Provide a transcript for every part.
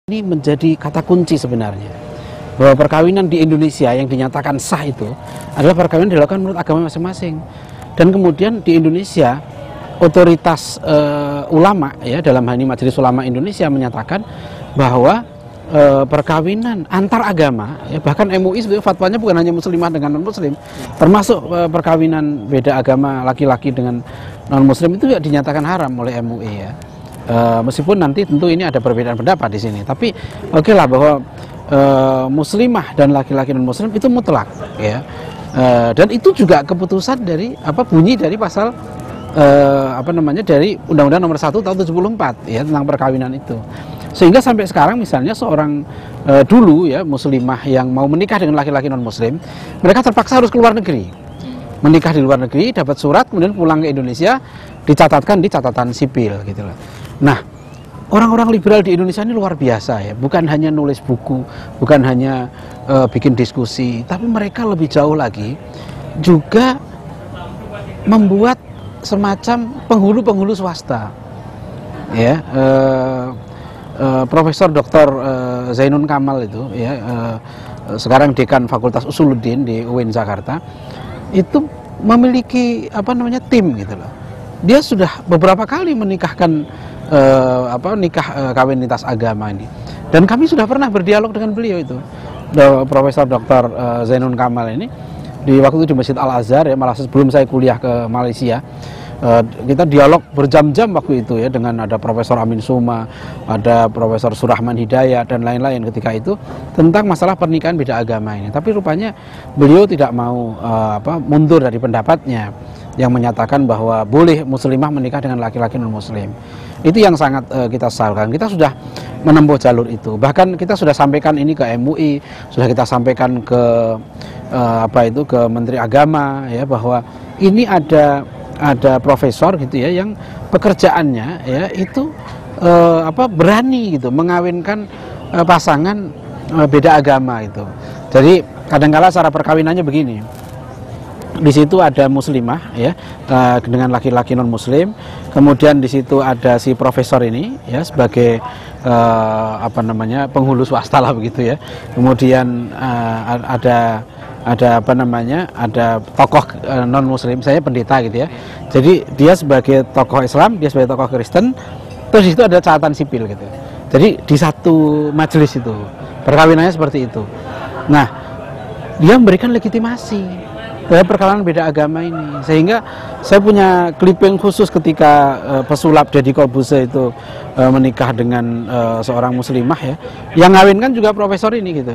Ini menjadi kata kunci sebenarnya, bahwa perkawinan di Indonesia yang dinyatakan sah itu adalah perkawinan dilakukan menurut agama masing-masing. Dan kemudian di Indonesia otoritas ulama, ya, dalam hal ini Majelis Ulama Indonesia, menyatakan bahwa perkawinan antar agama, ya, bahkan MUI sebetulnya fatwanya bukan hanya muslimah dengan non muslim, termasuk perkawinan beda agama laki-laki dengan non muslim itu juga dinyatakan haram oleh MUI, ya. Meskipun nanti tentu ini ada perbedaan pendapat di sini, tapi oke lah bahwa muslimah dan laki-laki non muslim itu mutlak, ya. Dan itu juga keputusan dari bunyi dari pasal dari Undang-Undang Nomor 1 Tahun 74, ya, tentang perkawinan itu. Sehingga sampai sekarang misalnya seorang dulu, ya, muslimah yang mau menikah dengan laki-laki non muslim, mereka terpaksa harus keluar negeri, menikah di luar negeri, dapat surat, kemudian pulang ke Indonesia, dicatatkan di catatan sipil, gitu loh. Nah, orang-orang liberal di Indonesia ini luar biasa, ya, bukan hanya nulis buku, bukan hanya bikin diskusi, tapi mereka lebih jauh lagi juga membuat semacam penghulu-penghulu swasta, ya. Profesor Dr. Zainun Kamal itu, ya, sekarang dekan Fakultas Usuluddin di UIN Jakarta, itu memiliki tim, gitu loh. Dia sudah beberapa kali menikahkan nikah kawin lintas agama ini, dan kami sudah pernah berdialog dengan beliau itu, Profesor Dr. Zainun Kamal ini, di waktu itu di Masjid Al Azhar, ya, malah sebelum saya kuliah ke Malaysia. Kita dialog berjam-jam waktu itu, ya, dengan ada Profesor Amin Suma, ada Profesor Surahman Hidayat dan lain-lain ketika itu tentang masalah pernikahan beda agama ini. Tapi rupanya beliau tidak mau mundur dari pendapatnya yang menyatakan bahwa boleh muslimah menikah dengan laki-laki non muslim. Itu yang sangat kita sesalkan. Kita sudah menempuh jalur itu. Bahkan kita sudah sampaikan ini ke MUI, sudah kita sampaikan ke ke Menteri Agama, ya, bahwa ini ada profesor, gitu ya, yang pekerjaannya, ya, itu berani gitu mengawinkan pasangan beda agama itu. Jadi kadangkala cara perkawinannya begini. Di situ ada muslimah, ya, dengan laki-laki non muslim. Kemudian di situ ada si profesor ini, ya, sebagai penghulu swasta lah begitu, ya. Kemudian ada tokoh non muslim, saya pendeta, gitu ya. Jadi dia sebagai tokoh Islam, dia sebagai tokoh Kristen, terus di situ ada catatan sipil, gitu. Jadi di satu majelis itu perkawinannya seperti itu. Nah, dia memberikan legitimasi terhadap perkawinan beda agama ini, sehingga saya punya clipping khusus ketika pesulap Deddy Corbuzier itu menikah dengan seorang muslimah, ya, yang ngawinkan juga profesor ini, gitu,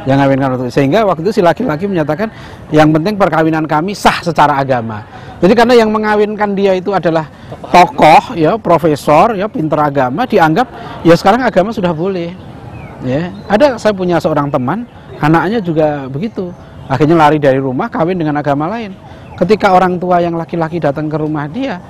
yang ngawinkan waktu itu. Sehingga waktu itu si laki-laki menyatakan yang penting perkawinan kami sah secara agama. Jadi karena yang mengawinkan dia itu adalah tokoh, ya, profesor, ya, pinter agama, dianggap ya sekarang agama sudah boleh, ya. Saya punya seorang teman, anaknya juga begitu, akhirnya lari dari rumah kawin dengan agama lain. Ketika orang tua yang laki-laki datang ke rumah dia,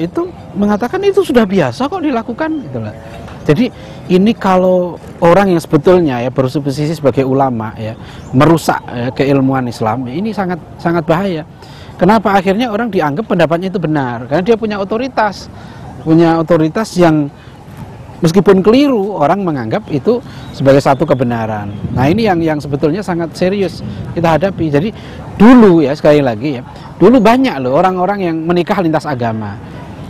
itu mengatakan itu sudah biasa kok dilakukan, gitu lah. Jadi ini kalau orang yang sebetulnya, ya, berposisi sebagai ulama, ya, merusak, ya, keilmuan Islam, ini sangat sangat bahaya. Kenapa? Akhirnya orang dianggap pendapatnya itu benar karena dia punya otoritas yang meskipun keliru, orang menganggap itu sebagai satu kebenaran. Nah, ini yang sebetulnya sangat serius kita hadapi. Jadi dulu, ya, sekali lagi, ya, dulu banyak loh orang-orang yang menikah lintas agama.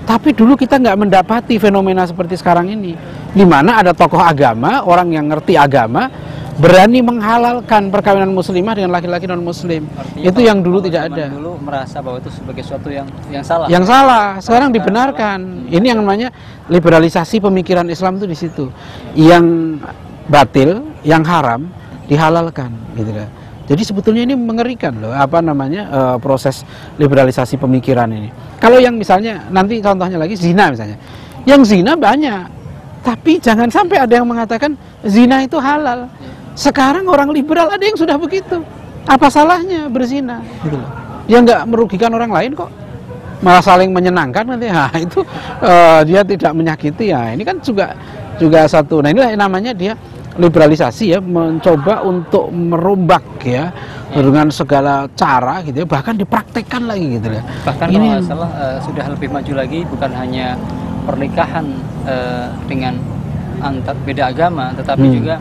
Tapi dulu kita nggak mendapati fenomena seperti sekarang ini, di mana ada tokoh agama, orang yang ngerti agama, berani menghalalkan perkawinan muslimah dengan laki-laki non muslim. Artinya itu yang dulu tidak ada. Dulu merasa bahwa itu sebagai sesuatu yang salah. Yang salah, sekarang dibenarkan. Ini yang namanya liberalisasi pemikiran Islam itu di situ. Yang batil, yang haram dihalalkan, gitu kan. Jadi sebetulnya ini mengerikan loh, proses liberalisasi pemikiran ini. Kalau yang misalnya nanti contohnya lagi zina misalnya, yang zina banyak, tapi jangan sampai ada yang mengatakan zina itu halal. Sekarang orang liberal ada yang sudah begitu. Apa salahnya berzina? Gitu loh. Dia nggak merugikan orang lain kok, malah saling menyenangkan nanti. Nah, itu dia tidak menyakiti, ya. Ini kan juga satu. Nah, inilah namanya dia liberalisasi, ya, mencoba untuk merombak, ya, dengan segala cara, gitu ya, bahkan dipraktekkan lagi, gitu ya. Bahkan ini sudah lebih maju lagi, bukan hanya pernikahan dengan antar beda agama, tetapi juga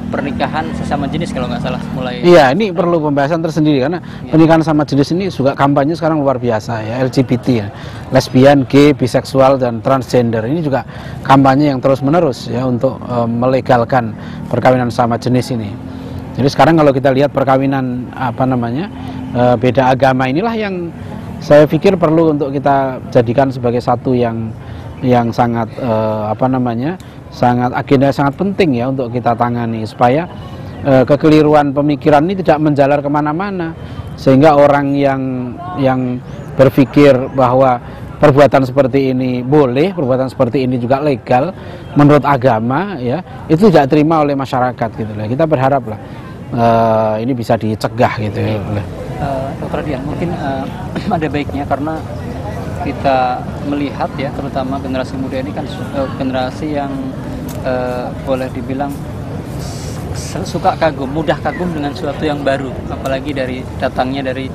pernikahan sesama jenis kalau nggak salah mulai. Iya, ini perlu pembahasan tersendiri karena pernikahan sama jenis ini juga kampanye sekarang luar biasa ya, LGBT ya, lesbian, gay, biseksual dan transgender ini juga kampanye yang terus menerus ya untuk melegalkan perkawinan sama jenis ini. Jadi sekarang kalau kita lihat perkawinan beda agama inilah yang saya pikir perlu untuk kita jadikan sebagai satu yang sangat sangat agenda sangat penting ya untuk kita tangani supaya kekeliruan pemikiran ini tidak menjalar kemana-mana sehingga orang yang berpikir bahwa perbuatan seperti ini boleh, perbuatan seperti ini juga legal menurut agama ya, itu tidak terima oleh masyarakat gitu lah. Kita berharap lah ini bisa dicegah gitu ya. Dr. Dian, mungkin ada baiknya karena kita melihat ya, terutama generasi muda ini kan generasi yang boleh dibilang suka kagum, mudah kagum dengan sesuatu yang baru, apalagi datangnya dari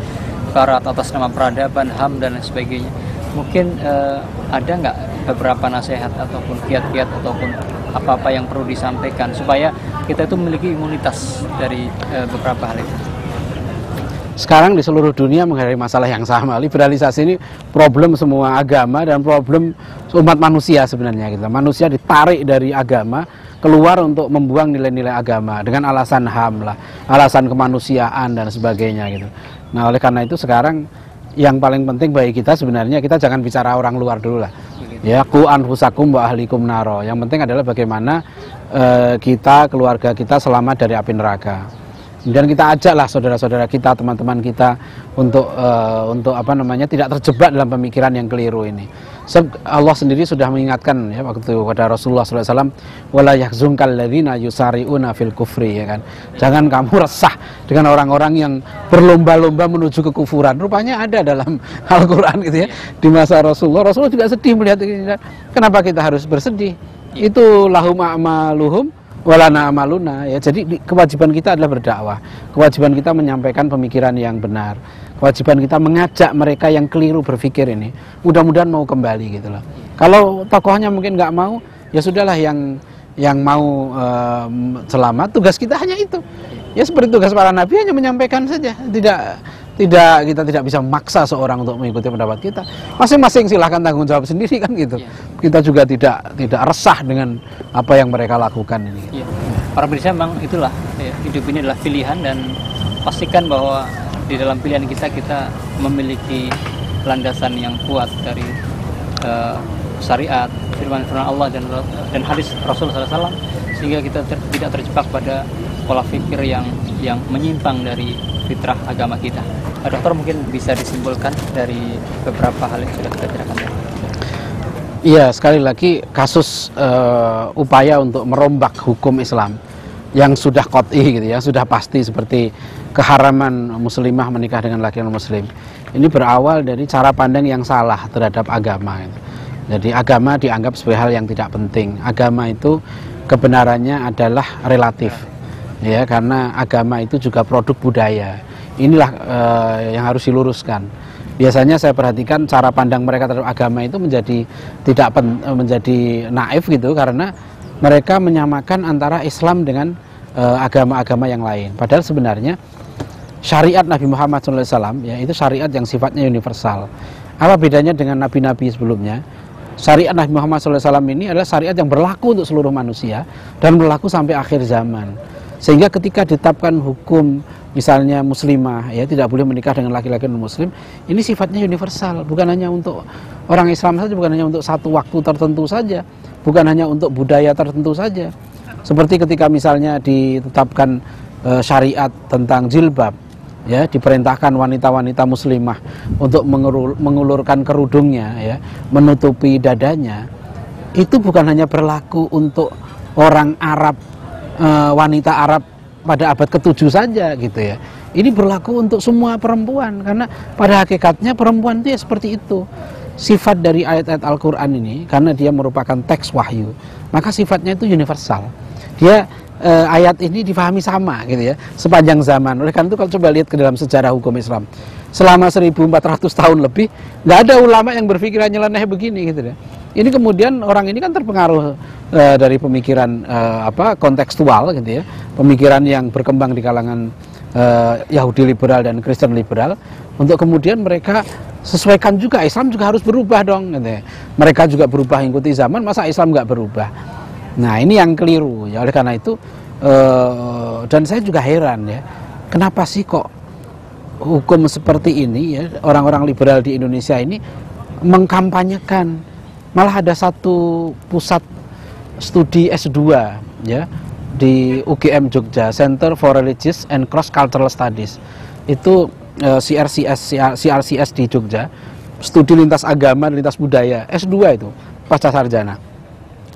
barat atas nama peradaban, HAM dan lain sebagainya. Mungkin ada nggak beberapa nasihat ataupun kiat-kiat ataupun apa-apa yang perlu disampaikan supaya kita itu memiliki imunitas dari beberapa hal itu? Sekarang di seluruh dunia menghadapi masalah yang sama. Liberalisasi ini problem semua agama dan problem umat manusia sebenarnya gitu. Manusia ditarik dari agama keluar untuk membuang nilai-nilai agama dengan alasan HAM lah, alasan kemanusiaan dan sebagainya gitu. Nah, oleh karena itu sekarang yang paling penting bagi kita sebenarnya kita jangan bicara orang luar dulu lah. Ya, qu anfusakum wa ahlikum naro. Yang penting adalah bagaimana kita, keluarga kita selamat dari api neraka. Dan kita ajaklah saudara-saudara kita, teman-teman kita untuk tidak terjebak dalam pemikiran yang keliru ini. Allah sendiri sudah mengingatkan ya waktu pada Rasulullah SAW, wala yahzunkal ladzina yusari'una fil kufri, ya kan. Jangan kamu resah dengan orang-orang yang berlomba-lomba menuju kekufuran. Rupanya ada dalam Al-Qur'an gitu ya. Di masa Rasulullah juga sedih melihat ini. Kenapa kita harus bersedih? Itu lahum a'maluhum walana amaluna ya. Jadi kewajiban kita adalah berdakwah, kewajiban kita menyampaikan pemikiran yang benar, kewajiban kita mengajak mereka yang keliru berpikir ini mudah-mudahan mau kembali gitu loh. Kalau tokohnya mungkin nggak mau, ya sudahlah, yang mau selamat, tugas kita hanya itu ya, seperti tugas para nabi, hanya menyampaikan saja, kita tidak bisa memaksa seorang untuk mengikuti pendapat kita. Masing-masing silahkan tanggung jawab sendiri kan gitu. Kita juga tidak resah dengan apa yang mereka lakukan ini. Ya. Para pemirsa, memang itulah ya, hidup ini adalah pilihan, dan pastikan bahwa di dalam pilihan kita memiliki landasan yang kuat dari syariat, firman-firman Allah dan hadis Rasul SAW, sehingga kita tidak terjebak pada pola pikir yang menyimpang dari fitrah agama kita. Dokter, mungkin bisa disimpulkan dari beberapa hal yang sudah kita bicarakan. Iya, sekali lagi kasus upaya untuk merombak hukum Islam yang sudah qat'i gitu ya, sudah pasti, seperti keharaman muslimah menikah dengan laki non-muslim. Ini berawal dari cara pandang yang salah terhadap agama gitu. Jadi agama dianggap sebagai hal yang tidak penting. Agama itu kebenarannya adalah relatif. Ya, karena agama itu juga produk budaya. Inilah yang harus diluruskan. Biasanya saya perhatikan cara pandang mereka terhadap agama itu menjadi naif gitu, karena mereka menyamakan antara Islam dengan agama-agama yang lain. Padahal sebenarnya syariat Nabi Muhammad SAW ya, itu syariat yang sifatnya universal. Apa bedanya dengan nabi-nabi sebelumnya? Syariat Nabi Muhammad SAW ini adalah syariat yang berlaku untuk seluruh manusia dan berlaku sampai akhir zaman. Sehingga ketika ditetapkan hukum misalnya muslimah ya, tidak boleh menikah dengan laki-laki non-muslim, ini sifatnya universal, bukan hanya untuk orang Islam saja, bukan hanya untuk satu waktu tertentu saja, bukan hanya untuk budaya tertentu saja. Seperti ketika misalnya ditetapkan syariat tentang jilbab ya, diperintahkan wanita-wanita muslimah untuk mengulurkan kerudungnya ya, menutupi dadanya. Itu bukan hanya berlaku untuk orang Arab, wanita Arab pada abad ke-7 saja gitu ya. Ini berlaku untuk semua perempuan, karena pada hakikatnya perempuan itu ya seperti itu. Sifat dari ayat-ayat Al-Quran ini, karena dia merupakan teks wahyu, maka sifatnya itu universal. Dia ayat ini difahami sama gitu ya, sepanjang zaman. Oleh karena itu kalau coba lihat ke dalam sejarah hukum Islam, selama 1400 tahun lebih nggak ada ulama yang berpikiran nyeleneh begini gitu ya. Ini kemudian orang ini kan terpengaruh dari pemikiran kontekstual gitu ya, pemikiran yang berkembang di kalangan Yahudi liberal dan Kristen liberal, untuk kemudian mereka sesuaikan juga Islam juga harus berubah dong gitu ya. Mereka juga berubah ikuti zaman, masa Islam nggak berubah? Nah ini yang keliru ya. Oleh karena itu dan saya juga heran ya, kenapa sih kok hukum seperti ini ya, orang-orang liberal di Indonesia ini mengkampanyekan. Malah ada satu pusat studi S2 ya di UGM Jogja, Center for Religious and Cross Cultural Studies. Itu CRCS di Jogja, studi lintas agama, lintas budaya, S2 itu, pasca sarjana.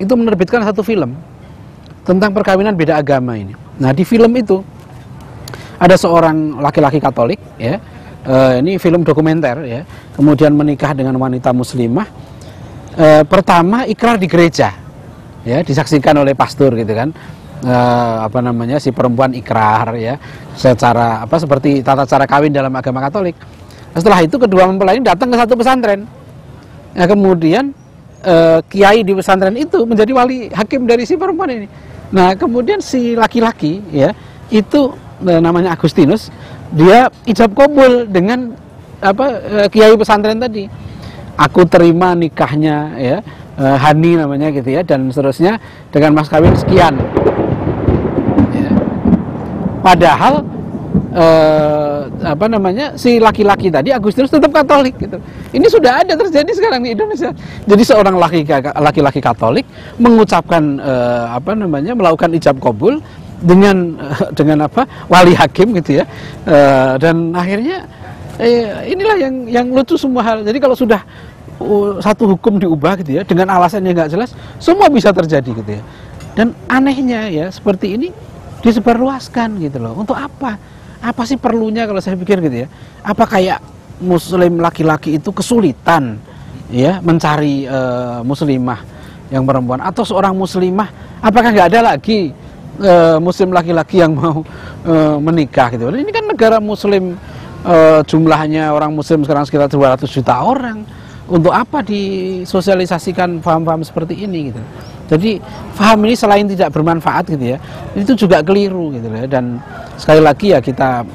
Itu menerbitkan satu film tentang perkawinan beda agama ini. Nah, di film itu ada seorang laki-laki Katolik ya. Ini film dokumenter ya. Kemudian menikah dengan wanita muslimah. Pertama ikrar di gereja. Ya, disaksikan oleh pastor gitu kan. Si perempuan ikrar ya secara seperti tata cara kawin dalam agama Katolik. Setelah itu kedua mempelai ini datang ke satu pesantren. Nah, kemudian kiai di pesantren itu menjadi wali hakim dari si perempuan ini. Nah, kemudian si laki-laki ya itu namanya Agustinus, dia ijab kabul dengan kiai pesantren tadi. Aku terima nikahnya ya, Hani namanya gitu ya, dan seterusnya dengan mas kawin sekian. Ya. Padahal si laki-laki tadi Agustinus tetap Katolik gitu. Ini sudah ada terjadi sekarang di Indonesia. Jadi seorang laki-laki Katolik mengucapkan melakukan ijab kabul dengan wali hakim gitu ya. Dan akhirnya inilah yang lucu semua hal. Jadi kalau sudah satu hukum diubah gitu ya dengan alasan yang nggak jelas, semua bisa terjadi gitu ya. Dan anehnya ya seperti ini disebarluaskan gitu loh. Untuk apa? Apa sih perlunya kalau saya pikir gitu ya? Apa kayak muslim laki-laki itu kesulitan ya mencari muslimah yang perempuan, atau seorang muslimah apakah nggak ada lagi muslim laki-laki yang mau menikah gitu? Ini kan negara muslim, jumlahnya orang muslim sekarang sekitar 200 juta orang. Untuk apa disosialisasikan paham-paham seperti ini gitu? Jadi paham ini selain tidak bermanfaat gitu ya, itu juga keliru gitu ya. Dan sekali lagi ya kita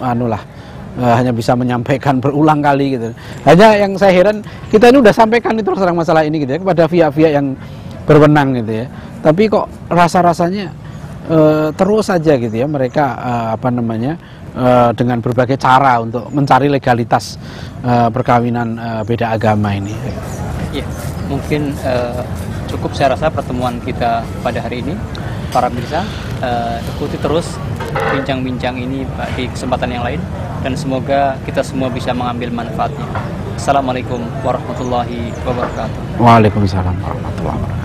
hanya bisa menyampaikan berulang kali gitu. Hanya yang saya heran, kita ini udah sampaikan itu tentang masalah ini gitu ya kepada pihak-pihak yang berwenang gitu ya. Tapi kok rasa-rasanya terus saja gitu ya mereka dengan berbagai cara untuk mencari legalitas perkawinan beda agama ini. Ya, mungkin cukup saya rasa pertemuan kita pada hari ini. Para pemirsa, ikuti terus bincang-bincang ini di kesempatan yang lain, dan semoga kita semua bisa mengambil manfaatnya. Assalamualaikum warahmatullahi wabarakatuh. Waalaikumsalam warahmatullahi wabarakatuh.